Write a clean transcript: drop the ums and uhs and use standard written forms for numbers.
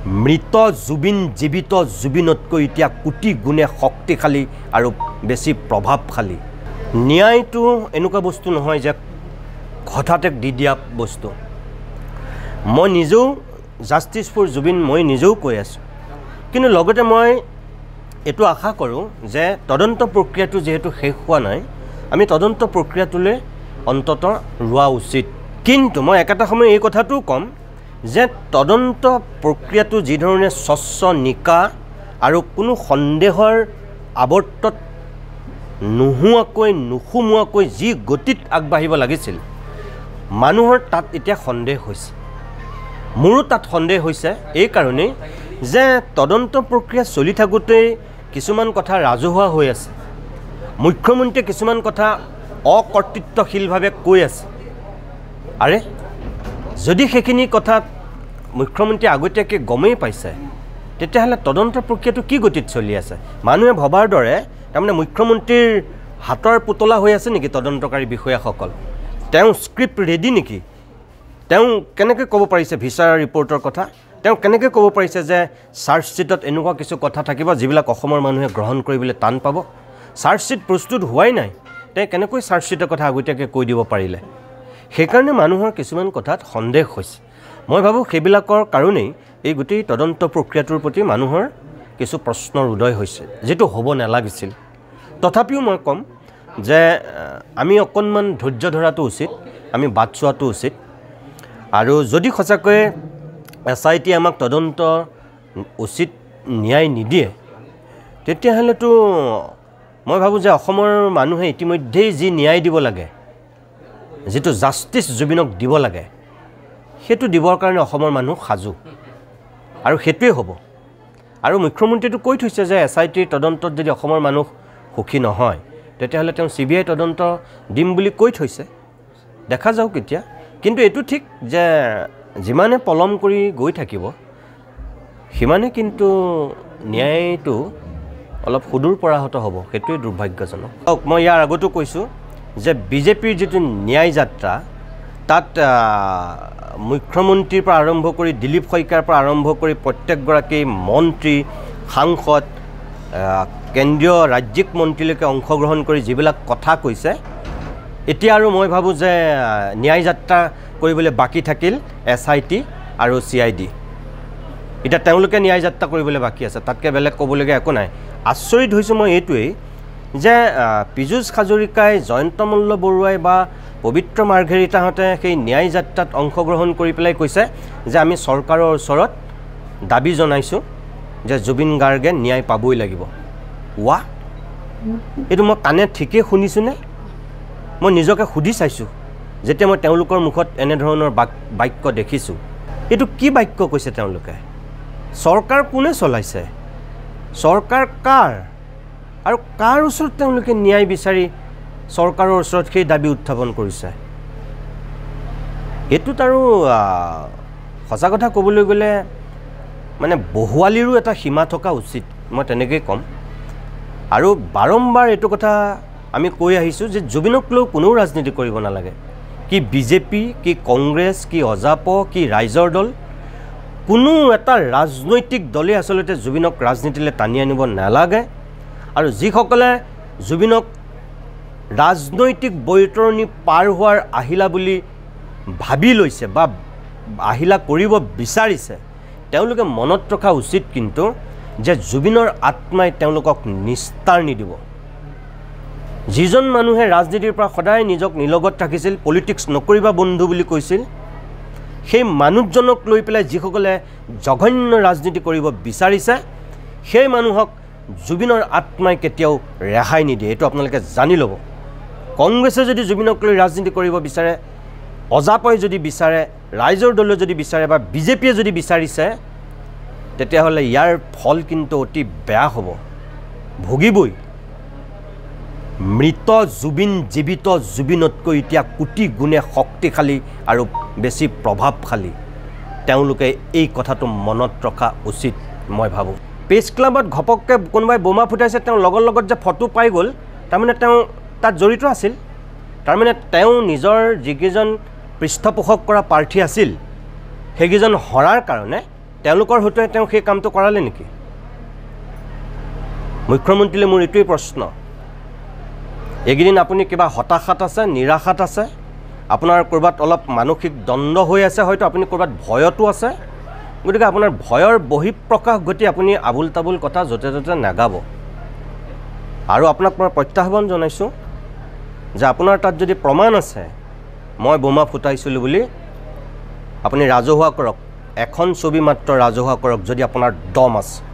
মৃত জুবিন জীবিত জুবিনতকৈ এতিয়া কোটি গুণে শক্তিশালী আৰু বেছি প্ৰভাৱশালী। ন্যায়টো এনেকুৱা বস্তু নহয় যে হঠাতে দি দিয়া বস্তু। মই নিজেও জাষ্টিছ ফৰ জুবিন মই নিজেও কৈ আছোঁ, কিন্তু লগতে মই এইটো আশা কৰোঁ যে তদন্ত প্ৰক্ৰিয়াটো যিহেতু শেষ হোৱা নাই, আমি তদন্ত প্ৰক্ৰিয়াটোলৈ অন্ততঃ ৰোৱা উচিত। কিন্তু মই একেটা সময় এই কথাটোও ক'ম যে তদন্ত প্ৰক্ৰিয়াটো যিধৰণে স্বচ্ছ নিকা আৰু কোনো সন্দেহৰ আৱৰ্তত নোহোৱাকৈ নুসুমোৱাকৈ যি গতিত আগবাঢ়িব লাগিছিল, মানুহৰ তাত এতিয়া সন্দেহ হৈছে। মোৰো তাত সন্দেহ হৈছে এই কাৰণেই যে তদন্ত প্ৰক্ৰিয়া চলি থাকোঁতেই কিছুমান কথা ৰাজহুৱা হৈ আছে। মুখ্যমন্ত্ৰীয়ে কিছুমান কথা অকৰ্তৃত্বশীলভাৱে কৈ আছে। আৰে যদি সেইখিনি কথা মুখ্যমন্ত্ৰীয়ে আগতীয়াকৈ গমেই পাইছে, তেতিয়াহ'লে তদন্ত প্ৰক্ৰিয়াটো কি গতিত চলি আছে? মানুহে ভবাৰ দৰে তাৰমানে মুখ্যমন্ত্ৰীৰ হাতৰ পুতলা হৈ আছে নেকি তদন্তকাৰী বিষয়াসকল? তেওঁ স্ক্ৰিপ্ট ৰেডি নেকি? তেওঁ কেনেকৈ ক'ব পাৰিছে ভিছা ৰিপৰ্টৰ কথা? তেওঁ কেনেকৈ ক'ব পাৰিছে যে চাৰ্জশ্বিটত এনেকুৱা কিছু কথা থাকিব যিবিলাক অসমৰ মানুহে গ্ৰহণ কৰিবলৈ টান পাব? চাৰ্জশ্বিট প্ৰস্তুত হোৱাই নাই, তেওঁ কেনেকৈ চাৰ্জশ্বিটৰ কথা আগতীয়াকৈ কৈ দিব পাৰিলে? সেইকাৰণে মানুহৰ কিছুমান কথাত সন্দেহ হৈছে। মই ভাবোঁ সেইবিলাকৰ কাৰণেই এই গোটেই তদন্ত প্ৰক্ৰিয়াটোৰ প্ৰতি মানুহৰ কিছু প্ৰশ্নৰ উদয় হৈছে, যিটো হ'ব নালাগিছিল। তথাপিও মই ক'ম যে আমি অকণমান ধৈৰ্য ধৰাটো উচিত, আমি বাট চোৱাটো উচিত। আৰু যদি সঁচাকৈ SIT আমাক তদন্ত উচিত ন্যায় নিদিয়ে, তেতিয়াহ'লেতো মই ভাবোঁ যে অসমৰ মানুহে ইতিমধ্যেই যি ন্যায় দিব লাগে, যিটো জাষ্টিছ জুবিনক দিব লাগে, সেইটো দিবৰ কাৰণে অসমৰ মানুহ সাজু, আৰু সেইটোৱে হ'ব। আৰু মুখ্যমন্ত্ৰীটো কৈ থৈছে যে SITৰ তদন্তত যদি অসমৰ মানুহ সুখী নহয়, তেতিয়াহ'লে তেওঁ CBI তদন্ত দিম বুলি কৈ থৈছে। দেখা যাওক এতিয়া। কিন্তু এইটো ঠিক যে যিমানে পলম কৰি গৈ থাকিব, সিমানে কিন্তু ন্যায়টো অলপ সুদূৰ পৰাহত হ'ব। সেইটোৱে দুৰ্ভাগ্যজনক। মই ইয়াৰ আগতো কৈছোঁ যে বিজেপিৰ যিটো ন্যায় যাত্ৰা, তাত মুখ্যমন্ত্ৰীৰ পৰা আৰম্ভ কৰি দিলীপ শইকীয়াৰ পৰা আৰম্ভ কৰি প্ৰত্যেকগৰাকী মন্ত্ৰী, সাংসদ, কেন্দ্ৰীয় ৰাজ্যিক মন্ত্ৰীলৈকে অংশগ্ৰহণ কৰি যিবিলাক কথা কৈছে, এতিয়া আৰু মই ভাবোঁ যে ন্যায় যাত্ৰা কৰিবলৈ বাকী থাকিল SIT আৰু CID। এতিয়া তেওঁলোকে ন্যায় যাত্ৰা কৰিবলৈ বাকী আছে, তাতকৈ বেলেগ ক'বলগীয়া একো নাই। আচৰিত হৈছোঁ মই এইটোৱেই যে পীযুষ হাজৰিকাই, জয়ন্ত মল্ল বৰুৱাই বা পবিত্ৰ মাৰ্ঘেৰিটাহঁতে সেই ন্যায় যাত্ৰাত অংশগ্ৰহণ কৰি পেলাই কৈছে যে আমি চৰকাৰৰ ওচৰত দাবী জনাইছোঁ যে জুবিন গাৰ্গে ন্যায় পাবই লাগিব। ৱা, এইটো মই কাণে ঠিকেই শুনিছোঁনে? মই নিজকে সুধি চাইছোঁ যেতিয়া মই তেওঁলোকৰ মুখত এনেধৰণৰ বাক্য দেখিছোঁ। এইটো কি বাক্য কৈছে তেওঁলোকে? চৰকাৰ কোনে চলাইছে? চৰকাৰ কাৰ? আৰু কাৰ ওচৰত তেওঁলোকে ন্যায় বিচাৰি চৰকাৰৰ ওচৰত সেই দাবী উত্থাপন কৰিছে? এইটোত আৰু সঁচা কথা ক'বলৈ গ'লে মানে বহুৱালিৰো এটা সীমা থকা উচিত, মই তেনেকৈয়ে ক'ম। আৰু বাৰম্বাৰ এইটো কথা আমি কৈ আহিছোঁ যে জুবিনক লৈ কোনেও ৰাজনীতি কৰিব নালাগে। কি বিজেপি, কি কংগ্ৰেছ, কি অজাপ, কি ৰাইজৰ দল, কোনো এটা ৰাজনৈতিক দলে আচলতে জুবিনক ৰাজনীতিলৈ টানি আনিব নালাগে। আৰু যিসকলে জুবিনক ৰাজনৈতিক বৈতৰণি পাৰ হোৱাৰ আহিলা বুলি ভাবি লৈছে বা আহিলা কৰিব বিচাৰিছে, তেওঁলোকে মনত ৰখা উচিত কিন্তু যে জুবিনৰ আত্মাই তেওঁলোকক নিস্তাৰ নিদিব। যিজন মানুহে ৰাজনীতিৰ পৰা সদায় নিজক নিলগত ৰাখিছিল, পলিটিক্স নকৰিবা বন্ধু বুলি কৈছিল, সেই মানুহজনক লৈ পেলাই যিসকলে জঘন্য ৰাজনীতি কৰিব বিচাৰিছে, সেই মানুহক জুবিনৰ আত্মাই কেতিয়াও ৰেহাই নিদিয়ে। এইটো আপোনালোকে জানি ল'ব। কংগ্ৰেছে যদি জুবিনক লৈ ৰাজনীতি কৰিব বিচাৰে, অজাপই যদি বিচাৰে, ৰাইজৰ দলে যদি বিচাৰে বা বিজেপিয়ে যদি বিচাৰিছে, তেতিয়াহ'লে ইয়াৰ ফল কিন্তু অতি বেয়া হ'ব, ভুগিবই। মৃত জুবিন জীবিত জুবিনতকৈ এতিয়া কোটি গুণে শক্তিশালী আৰু বেছি প্ৰভাৱশালী। তেওঁলোকে এই কথাটো মনত ৰখা উচিত, মই ভাবোঁ। প্ৰেছ ক্লাবত ঘপককৈ কোনোবাই বোমা ফুটাইছে, তেওঁ লগত যে ফটো পাই গ'ল, তাৰমানে তেওঁ তাত জড়িত আছিল। তাৰমানে তেওঁ নিজৰ যিকেইজন পৃষ্ঠপোষক কৰা প্ৰাৰ্থী আছিল, সেইকেইজন হৰাৰ কাৰণে তেওঁলোকৰ হয়তো তেওঁ সেই কামটো কৰালে নেকি মুখ্যমন্ত্ৰীলৈ মোৰ এইটোৱেই প্ৰশ্ন এইকেইদিন আপুনি কিবা হতাশাত আছে নিৰাশাত আছে আপোনাৰ ক'ৰবাত অলপ মানসিক দ্বন্দ্ব হৈ আছে হয়তো আপুনি ক'ৰবাত ভয়তো আছে গতিকে আপোনাৰ ভয়ৰ বহিঃপ্ৰকাশ ঘটি আপুনি আবুল তাবুল কথা য'তে ত'তে নাগাব আৰু আপোনাক মই প্ৰত্যাহ্বান জনাইছোঁ যে আপোনাৰ তাত যদি প্ৰমাণ আছে মই বোমা ফুটাইছিলোঁ বুলি আপুনি ৰাজহুৱা কৰক এখন ছবি মাত্ৰ ৰাজহুৱা কৰক যদি আপোনাৰ দম আছে